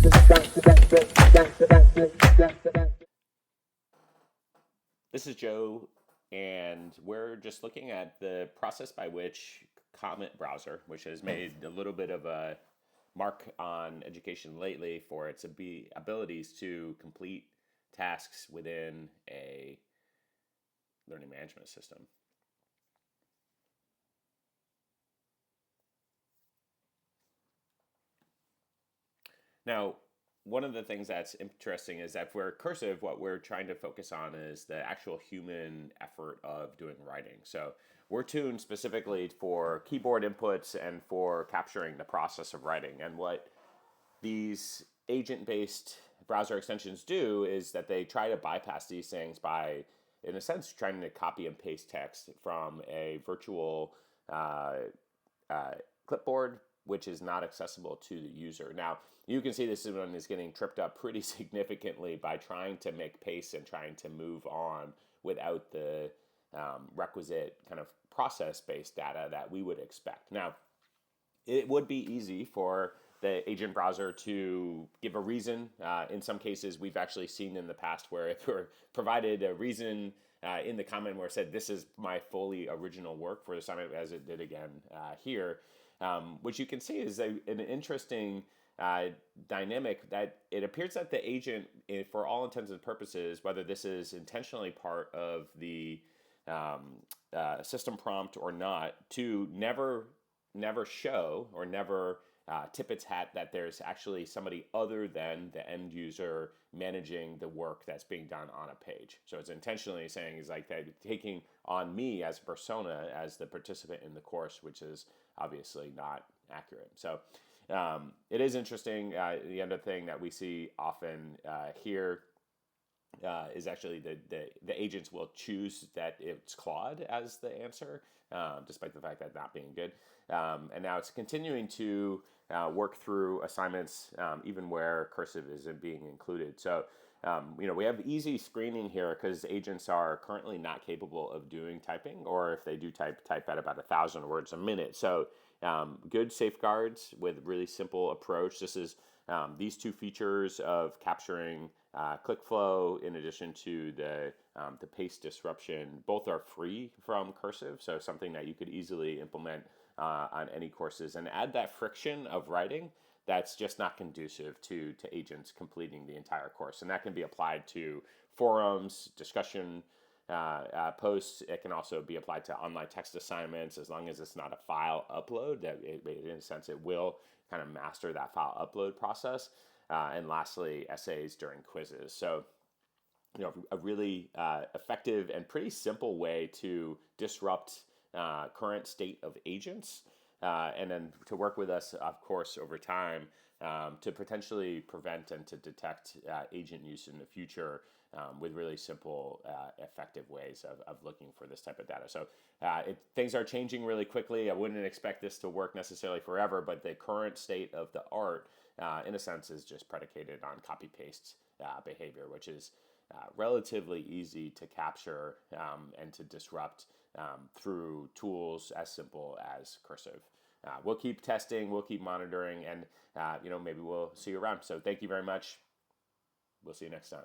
This is Joe, and we're just looking at the process by which Comet browser, which has made a little bit of a mark on education lately for its abilities to complete tasks within a learning management system. Now, one of the things that's interesting is that for Cursive, what we're trying to focus on is the actual human effort of doing writing. So we're tuned specifically for keyboard inputs and for capturing the process of writing. And what these agent-based browser extensions do is that they try to bypass these things by, in a sense, trying to copy and paste text from a virtual uh, clipboard, which is not accessible to the user. Now, you can see this one is getting tripped up pretty significantly by trying to make pace and trying to move on without the requisite kind of process-based data that we would expect. Now, it would be easy for the agent browser to give a reason. In some cases, we've actually seen in the past where if we're provided a reason in the comment where it said, this is my fully original work for the assignment, as it did again here, which you can see is an interesting dynamic that it appears that the agent, for all intents and purposes, whether this is intentionally part of the system prompt or not, to never show or never tip its hat that there's actually somebody other than the end user managing the work that's being done on a page. So it's intentionally saying is like that taking on me as a persona as the participant in the course, which is obviously not accurate. So it is interesting. The other thing that we see often here is actually the agents will choose that it's Claude as the answer, despite the fact that not being good. And now it's continuing to work through assignments, even where Cursive isn't being included. So, we have easy screening here because agents are currently not capable of doing typing, or if they do type at about 1,000 words a minute. So, good safeguards with really simple approach. This is these two features of capturing click flow in addition to the paste disruption, both are free from Cursive, so something that you could easily implement on any courses and add that friction of writing that's just not conducive to agents completing the entire course. And that can be applied to forums, discussion posts. It can also be applied to online text assignments as long as it's not a file upload. That in a sense, it will kind of master that file upload process. And lastly, essays during quizzes. So, a really effective and pretty simple way to disrupt current state of agents, and then to work with us, of course, over time to potentially prevent and to detect agent use in the future with really simple, effective ways of looking for this type of data. So things are changing really quickly. I wouldn't expect this to work necessarily forever, but the current state of the art, in a sense, is just predicated on copy-paste behavior, which is relatively easy to capture and to disrupt through tools as simple as Cursive. We'll keep testing, we'll keep monitoring, and maybe we'll see you around. So thank you very much. We'll see you next time.